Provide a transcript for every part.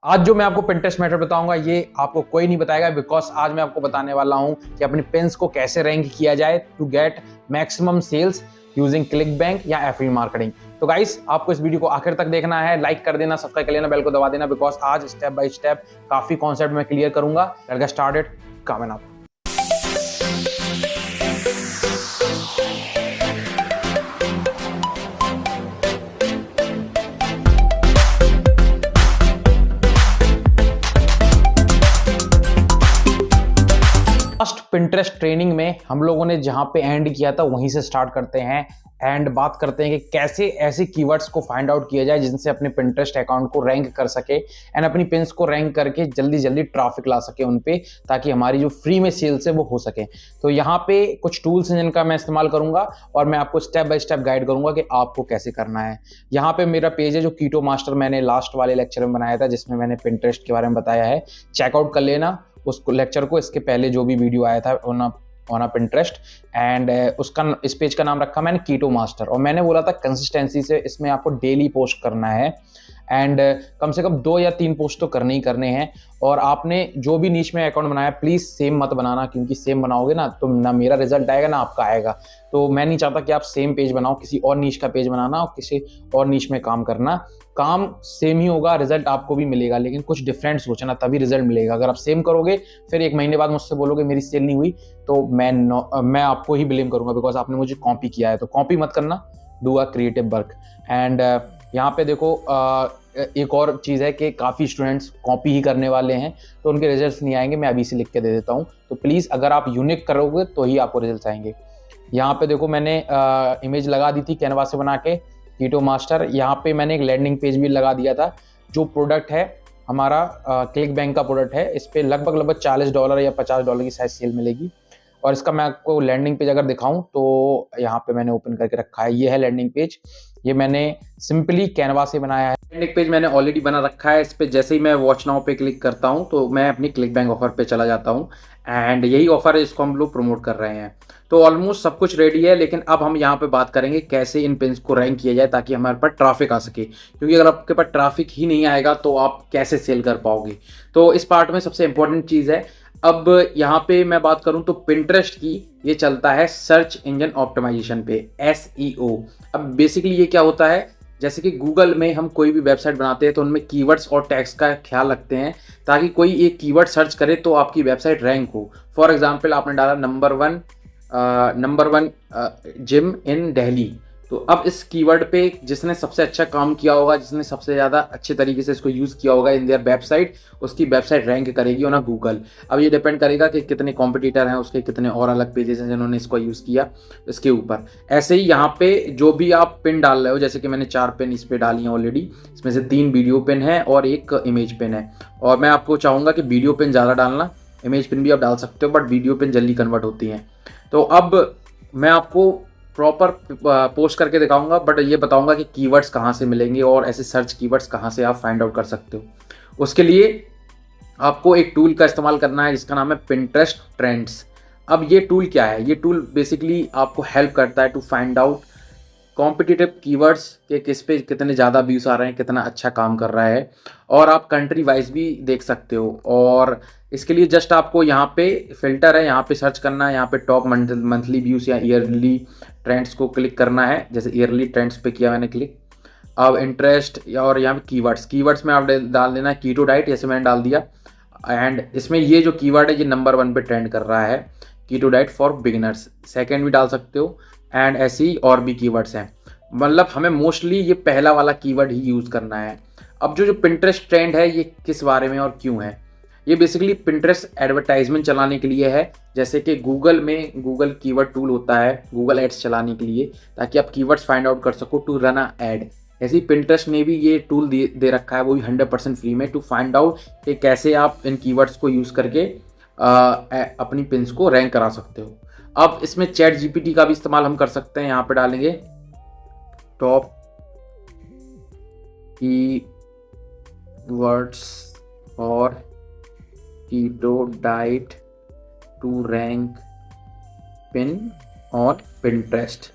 आज जो मैं आपको पिंटरेस्ट मेथड बताऊंगा ये आपको कोई नहीं बताएगा, बिकॉज आज मैं आपको बताने वाला हूं कि अपनी पिन्स को कैसे रैंक किया जाए to get maximum sales using ClickBank या एफिलिएट मार्केटिंग। तो गाइस, आपको इस वीडियो को आखिर तक देखना है, लाइक कर देना, सब्सक्राइब कर लेना, बेल को दबा देना, बिकॉज आज स्टेप बाय स्टेप काफी कॉन्सेप्ट मैं क्लियर करूंगा। Let's get started, come on. First Pinterest training में हम लोगों ने जहां पे एंड किया था वहीं से स्टार्ट करते हैं एंड बात करते हैं कि कैसे ऐसे कीवर्ड्स को फाइंड आउट किया जाए जिनसे अपने पिंटरेस्ट अकाउंट को रैंक कर सके एंड अपनी पिन्स को रैंक करके जल्दी जल्दी ट्रैफिक ला सके उन पे, ताकि हमारी जो फ्री में सेल्स है वो हो सके। तो यहाँ पे कुछ टूल्स हैं जिनका मैं इस्तेमाल करूंगा और मैं आपको स्टेप बाय स्टेप गाइड करूंगा कि आपको कैसे करना है। यहाँ पे मेरा पेज है जो कीटो मास्टर मैंने लास्ट वाले लेक्चर में बनाया था, जिसमें मैंने पिंटरेस्ट के बारे में बताया है। चेकआउट कर लेना उस लेक्चर को, इसके पहले जो भी वीडियो आया था ऑन पिंटरेस्ट। एंड उसका इस पेज का नाम रखा मैंने कीटो मास्टर, और मैंने बोला था कंसिस्टेंसी से इसमें आपको डेली पोस्ट करना है एंड कम से कम 2 या 3 पोस्ट तो करने ही करने हैं। और आपने जो भी नीच में अकाउंट बनाया प्लीज सेम मत बनाना, क्योंकि सेम बनाओगे ना तो ना मेरा रिजल्ट आएगा ना आपका आएगा। तो मैं नहीं चाहता कि आप सेम पेज बनाओ, किसी और नीच का पेज बनाना और किसी और नीच में काम करना। काम सेम ही होगा, रिजल्ट आपको भी मिलेगा, लेकिन कुछ डिफरेंट सोचना, तभी रिजल्ट मिलेगा। अगर आप सेम करोगे फिर 1 महीने बाद मुझसे बोलोगे मेरी सेल नहीं हुई, तो मैं आपको ही ब्लेम करूंगा, बिकॉज आपने मुझे कॉपी किया है। तो कॉपी मत करना, do a creative work. And यहाँ पे देखो एक और चीज़ है कि काफ़ी स्टूडेंट्स कॉपी ही करने वाले हैं तो उनके रिजल्ट्स नहीं आएंगे। मैं अभी से लिख के दे देता हूँ, तो प्लीज़ अगर आप यूनिक करोगे तो ही आपको रिजल्ट्स आएंगे। यहाँ पे देखो मैंने इमेज लगा दी थी कैनवा से बना के, कीटो मास्टर। यहाँ पे मैंने एक लैंडिंग पेज भी लगा दिया था। जो प्रोडक्ट है हमारा क्लिक बैंक का प्रोडक्ट है, इस पर लगभग $40 या $50 की शायद सेल मिलेगी। और इसका मैं आपको लैंडिंग पेज अगर दिखाऊं तो यहाँ पे मैंने ओपन करके रखा है, ये है लैंडिंग पेज। ये मैंने सिंपली कैनवा से बनाया है। लैंडिंग पेज मैंने ऑलरेडी बना रखा है। इस पे जैसे ही मैं वॉच नाउ पे क्लिक करता हूँ तो मैं अपनी क्लिक बैंक ऑफर पे चला जाता हूँ एंड यही ऑफर है जिसको हम लोग प्रमोट कर रहे हैं। तो ऑलमोस्ट सब कुछ रेडी है, लेकिन अब हम यहाँ पे बात करेंगे कैसे इन पिन्स को रैंक किया जाए ताकि हमारे पास ट्रैफिक आ सके, क्योंकि अगर आपके पास ट्रैफिक ही नहीं आएगा तो आप कैसे सेल कर पाओगे। तो इस पार्ट में सबसे इंपॉर्टेंट चीज़ है, अब यहाँ पे मैं बात करूँ तो पिंटरेस्ट की ये चलता है सर्च इंजन ऑप्टिमाइजेशन पे, SEO। अब बेसिकली ये क्या होता है, जैसे कि गूगल में हम कोई भी वेबसाइट बनाते हैं तो उनमें कीवर्ड्स और टैग्स का ख्याल रखते हैं ताकि कोई एक कीवर्ड सर्च करे तो आपकी वेबसाइट रैंक हो। फॉर एग्जांपल आपने डाला number one gym in Delhi, तो अब इस कीवर्ड पे जिसने सबसे अच्छा काम किया होगा, जिसने सबसे ज़्यादा अच्छे तरीके से इसको यूज़ किया होगा इन देयर वेबसाइट, उसकी वेबसाइट रैंक करेगी और ना गूगल। अब ये डिपेंड करेगा कि कितने कॉम्पिटिटर हैं, उसके कितने और अलग पेजेस हैं जिन्होंने इसको यूज़ किया इसके ऊपर। ऐसे ही यहाँ पे जो भी आप पिन डाल रहे हो, जैसे कि मैंने 4 पिन इस पर डाली हैं ऑलरेडी, इसमें से 3 वीडियो पिन है और 1 इमेज पिन है। और मैं आपको चाहूँगा कि वीडियो पिन ज़्यादा डालना, इमेज पिन भी आप डाल सकते हो बट वीडियो पिन जल्दी कन्वर्ट होती हैं। तो अब मैं आपको प्रॉपर पोस्ट करके दिखाऊंगा, बट ये बताऊंगा कि कीवर्ड्स कहाँ से मिलेंगे और ऐसे सर्च कीवर्ड्स कहाँ से आप फाइंड आउट कर सकते हो। उसके लिए आपको एक टूल का इस्तेमाल करना है जिसका नाम है पिंटरेस्ट ट्रेंड्स। अब ये टूल क्या है, ये टूल बेसिकली आपको हेल्प करता है to find out competitive keywords के किस पे कितने ज़्यादा व्यूज़ आ रहे हैं, कितना अच्छा काम कर रहा है, और आप कंट्री वाइज भी देख सकते हो। और इसके लिए जस्ट आपको यहाँ पे फिल्टर है, यहाँ पे सर्च करना है, यहाँ पे टॉप मंथली व्यूज़ या ईयरली ट्रेंड्स को क्लिक करना है। जैसे ईयरली ट्रेंड्स पे किया मैंने क्लिक। अब इंटरेस्ट और यहाँ पे कीवर्ड्स में आप डाल देना कीटो डाइट, जैसे मैंने डाल दिया। एंड इसमें ये जो कीवर्ड है ये नंबर 1 पे ट्रेंड कर रहा है, keto diet for beginners. Second भी डाल सकते हो एंड ऐसे ही और भी कीवर्ड्स हैं। मतलब हमें मोस्टली ये पहला वाला कीवर्ड ही यूज़ करना है। अब जो पिंटरेस्ट ट्रेंड है ये किस बारे में और क्यों है, ये बेसिकली पिंटरेस्ट एडवर्टाइजमेंट चलाने के लिए है। जैसे कि गूगल में गूगल कीवर्ड टूल होता है गूगल एड्स चलाने के लिए, ताकि आप कीवर्ड्स फाइंड आउट कर सको टू रन अ एड। ऐसे ही पिंटरेस्ट ने भी ये टूल दे रखा है, वो भी 100% फ्री में, टू फाइंड आउट कि कैसे आप इन कीवर्ड्स को यूज़ करके अपनी पिन्स को रैंक करा सकते हो। अब इसमें चैट जीपीटी का भी इस्तेमाल हम कर सकते हैं। यहाँ पे डालेंगे टॉप कीवर्ड्स और keto diet to rank pin और पिंटरेस्ट।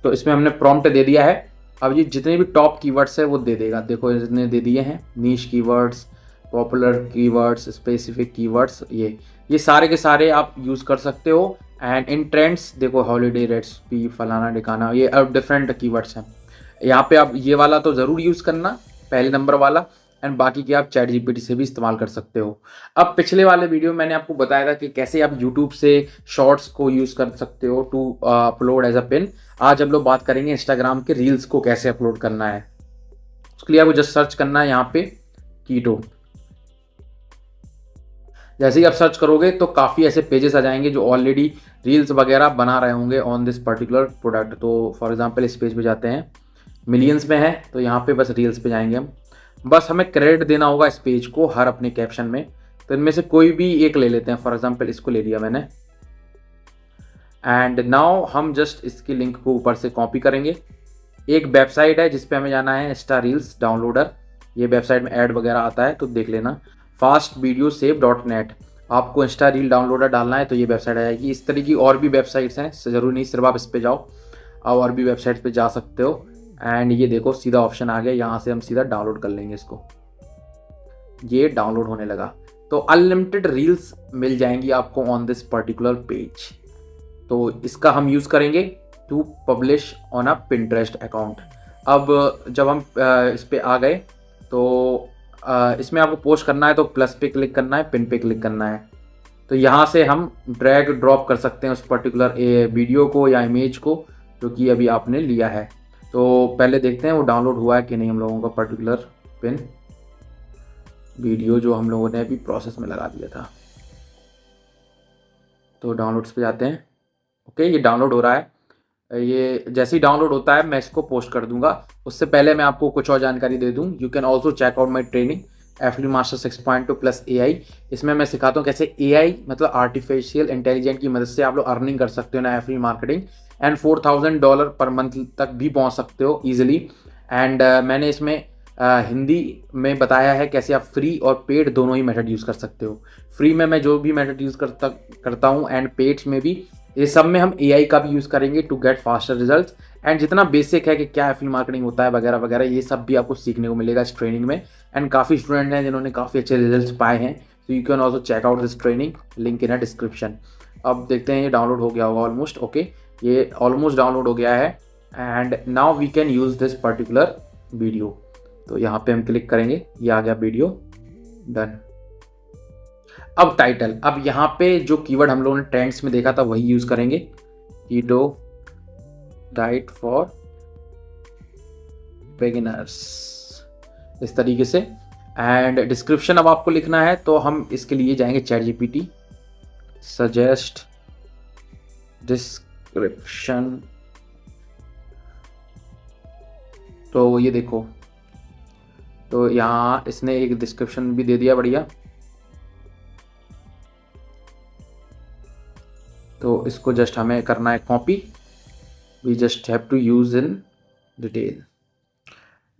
तो इसमें हमने प्रॉम्प्ट दे दिया है अब ये जितने भी टॉप कीवर्ड्स है वो दे देगा, देखो इसने दे दिए हैं, niche keywords, popular keywords, specific keywords, ये सारे के सारे आप यूज़ कर सकते हो। एंड इन ट्रेंड्स देखो हॉलीडे, रेसिपी, फलाना ढिकाना, ये अब डिफरेंट कीवर्ड्स हैं। यहाँ पे आप ये वाला तो ज़रूर यूज़ करना, पहले नंबर वाला, एंड बाकी के आप चैट जीपीटी से भी इस्तेमाल कर सकते हो। अब पिछले वाले वीडियो में मैंने आपको बताया था कि कैसे आप यूट्यूब से शॉर्ट्स को यूज़ कर सकते हो to upload as a pin. आज हम लोग बात करेंगे इंस्टाग्राम के रील्स को कैसे अपलोड करना है। उसके लिए आपको जस्ट सर्च करना है यहाँ पे कीटो। जैसे ही आप सर्च करोगे तो काफ़ी ऐसे पेजेस आ जाएंगे जो ऑलरेडी रील्स वगैरह बना रहे होंगे ऑन दिस पर्टिकुलर प्रोडक्ट। तो फॉर एग्जांपल इस पेज पे जाते हैं, मिलियंस में है, तो यहाँ पे बस रील्स पे जाएंगे हम। बस हमें क्रेडिट देना होगा इस पेज को हर अपने कैप्शन में। तो इनमें से कोई भी एक ले लेते हैं, फॉर एग्जांपल इसको ले लिया मैंने। एंड नाउ हम जस्ट इसकी लिंक को ऊपर से कॉपी करेंगे। एक वेबसाइट है जिस पे हमें जाना है, इंस्टा रील्स डाउनलोडर। ये वेबसाइट में ऐड वगैरह आता है तो देख लेना, fastvideosave.net। आपको इंस्टा रील डाउनलोडर डालना है तो ये वेबसाइट आ जाएगी। इस तरह की और भी वेबसाइट्स हैं, ज़रूरी नहीं सिर्फ आप इस पे जाओ, आप और भी वेबसाइट पे जा सकते हो। एंड ये देखो सीधा ऑप्शन आ गया, यहाँ से हम सीधा डाउनलोड कर लेंगे इसको। ये डाउनलोड होने लगा, तो अनलिमिटेड रील्स मिल जाएंगी आपको ऑन दिस पर्टिकुलर पेज। तो इसका हम यूज़ करेंगे to publish on a Pinterest account. अब जब हम इस पे आ गए तो इसमें आपको पोस्ट करना है तो प्लस पे क्लिक करना है, पिन पे क्लिक करना है। तो यहाँ से हम ड्रैग ड्रॉप कर सकते हैं उस पर्टिकुलर वीडियो को या इमेज को जो कि अभी आपने लिया है। तो पहले देखते हैं वो डाउनलोड हुआ है कि नहीं हम लोगों का पर्टिकुलर पिन वीडियो जो हम लोगों ने अभी प्रोसेस में लगा दिया था। तो डाउनलोड्स पे जाते हैं। ओके, ये डाउनलोड हो रहा है। ये जैसे ही डाउनलोड होता है मैं इसको पोस्ट कर दूंगा। उससे पहले मैं आपको कुछ और जानकारी दे दूं। You can also check out my training affiliate master 6.2 plus AI। इसमें मैं सिखाता हूँ कैसे AI मतलब आर्टिफिशियल इंटेलिजेंस की मदद से आप लोग अर्निंग कर सकते हो ना affiliate marketing, and $4,000 per month तक भी पहुँच सकते हो ईजिली। एंड मैंने इसमें हिंदी में बताया है कैसे आप फ्री और पेड दोनों ही मेथड यूज़ कर सकते हो। फ्री में मैं जो भी मेथड यूज़ करता हूँ एंड पेड्स में भी, ये सब में हम AI का भी यूज़ करेंगे to get faster results. And जितना बेसिक है कि क्या एफिलिएट मार्केटिंग होता है वगैरह वगैरह, ये सब भी आपको सीखने को मिलेगा इस ट्रेनिंग में। एंड काफ़ी स्टूडेंट हैं जिन्होंने काफ़ी अच्छे रिजल्ट्स पाए हैं। तो you can also check out this training, link in a description. अब देखते हैं ये डाउनलोड हो गया होगा ऑलमोस्ट। ओके, ये ऑलमोस्ट डाउनलोड हो गया है। And now we can use this particular video. तो यहाँ पे हम क्लिक करेंगे, ये आ गया वीडियो, डन। अब टाइटल, अब यहाँ पे जो कीवर्ड हम लोगों ने ट्रेंड्स में देखा था वही यूज करेंगे, कीटो डाइट फॉर बिगिनर्स, इस तरीके से। एंड डिस्क्रिप्शन अब आपको लिखना है तो हम इसके लिए जाएंगे चैट जीपीटी, सजेस्ट डिस्क्रिप्शन। तो ये देखो, तो यहाँ इसने एक डिस्क्रिप्शन भी दे दिया, बढ़िया। तो इसको जस्ट हमें करना है copy, we just have to use in detail.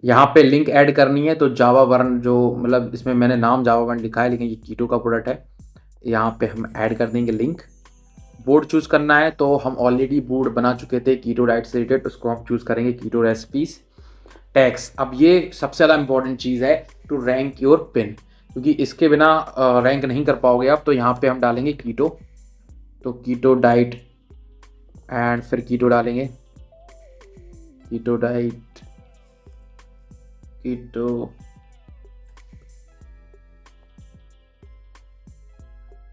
यहाँ पे लिंक ऐड करनी है, तो जावा वर्न जो मतलब इसमें मैंने नाम जावा वर्न लिखा है लेकिन ये कीटो का प्रोडक्ट है। यहाँ पे हम ऐड कर देंगे लिंक। बोर्ड चूज़ करना है, तो हम ऑलरेडी बोर्ड बना चुके थे कीटो डाइट से रिलेटेड, उसको हम चूज़ करेंगे कीटो रेसिपीज। टैक्स, अब ये सबसे ज़्यादा इंपॉर्टेंट चीज़ है टू रैंक योर पिन, क्योंकि इसके बिना रैंक नहीं कर पाओगे आप। तो यहाँ पे हम डालेंगे कीटो, तो कीटो डाइट एंड फिर कीटो डालेंगे, कीटो डाइट, कीटो,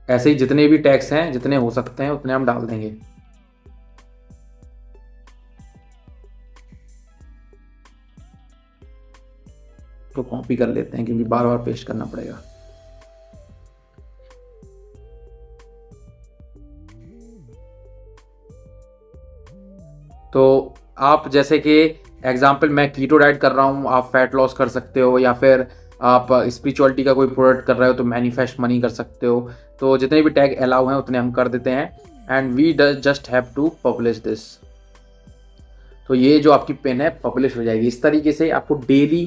ऐसे ही जितने भी टैग्स हैं जितने हो सकते हैं उतने हम डाल देंगे। तो कॉपी कर लेते हैं क्योंकि बार बार पेस्ट करना पड़ेगा। तो आप जैसे कि एग्जाम्पल मैं कीटो डाइट कर रहा हूँ, आप फैट लॉस कर सकते हो, या फिर आप स्पिरिचुअलिटी का कोई प्रोडक्ट कर रहे हो तो मैनिफेस्ट मनी कर सकते हो। तो जितने भी टैग अलाउ हैं उतने हम कर देते हैं। And we just have to publish this. तो ये जो आपकी पिन है पब्लिश हो जाएगी। इस तरीके से आपको डेली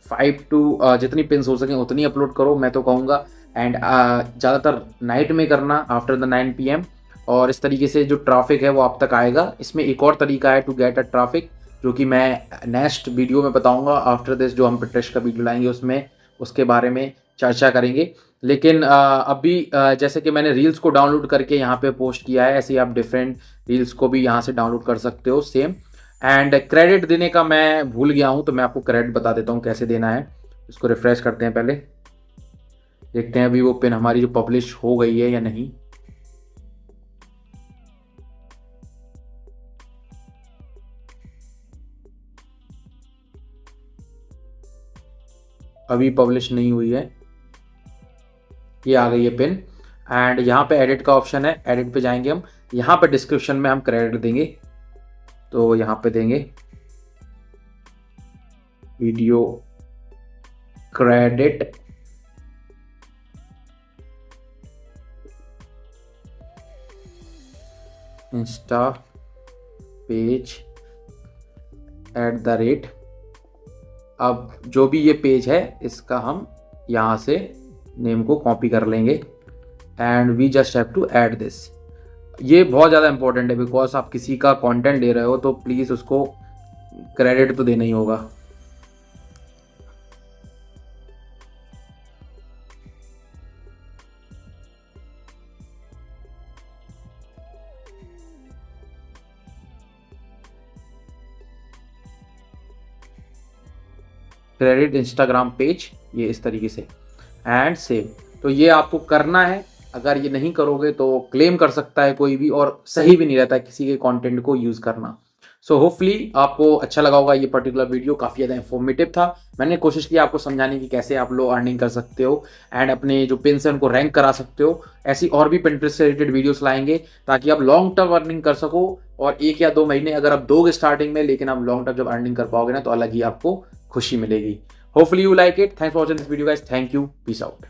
5 टू जितनी पिन्स हो सकें उतनी अपलोड करो, मैं तो कहूँगा। एंड ज़्यादातर नाइट में करना, आफ्टर द 9 PM। और इस तरीके से जो ट्रैफिक है वो आप तक आएगा। इसमें एक और तरीका है टू गेट अ ट्रैफिक, जो कि मैं नेक्स्ट वीडियो में बताऊंगा। आफ्टर दिस जो हम पिंटरेस्ट का वीडियो लाएंगे उसमें उसके बारे में चर्चा करेंगे। लेकिन अभी जैसे कि मैंने रील्स को डाउनलोड करके यहाँ पे पोस्ट किया है, ऐसे ही आप डिफरेंट रील्स को भी यहाँ से डाउनलोड कर सकते हो सेम। एंड क्रेडिट देने का मैं भूल गया हूँ, तो मैं आपको क्रेडिट बता देता हूँ कैसे देना है। इसको रिफ्रेश करते हैं, पहले देखते हैं अभी वो पिन हमारी जो पब्लिश हो गई है या नहीं। अभी पब्लिश नहीं हुई है, ये आ गई है पिन। एंड यहाँ पे एडिट का ऑप्शन है, एडिट पे जाएंगे हम। यहाँ पे डिस्क्रिप्शन में हम क्रेडिट देंगे, तो यहाँ पे देंगे वीडियो क्रेडिट इंस्टा पेज @। अब जो भी ये पेज है इसका हम यहाँ से नेम को कॉपी कर लेंगे and we just have to add this. ये बहुत ज़्यादा इंपॉर्टेंट है, बिकॉज आप किसी का कंटेंट दे रहे हो तो प्लीज़ उसको क्रेडिट तो देना ही होगा। क्रेडिट इंस्टाग्राम पेज, ये इस तरीके से एंड सेव। तो ये आपको करना है, अगर ये नहीं करोगे तो क्लेम कर सकता है कोई भी, और सही भी नहीं रहता है किसी के कंटेंट को यूज़ करना। सो होपफुली आपको अच्छा लगा होगा। ये पर्टिकुलर वीडियो काफ़ी ज़्यादा इन्फॉर्मेटिव था। मैंने कोशिश की आपको समझाने की कैसे आप लोग अर्निंग कर सकते हो एंड अपने जो पिन्स हैं उनको रैंक करा सकते हो। ऐसी और भी पिंटरेस्ट से रिलेटेड वीडियोस लाएंगे ताकि आप लॉन्ग टर्म अर्निंग कर सको। और 1 या 2 महीने अगर आप दोगे स्टार्टिंग में, लेकिन आप लॉन्ग टर्म जब अर्निंग कर पाओगे ना तो अलग ही आपको खुशी मिलेगी। Hopefully you like it. Thanks for watching this video guys. Thank you, peace out.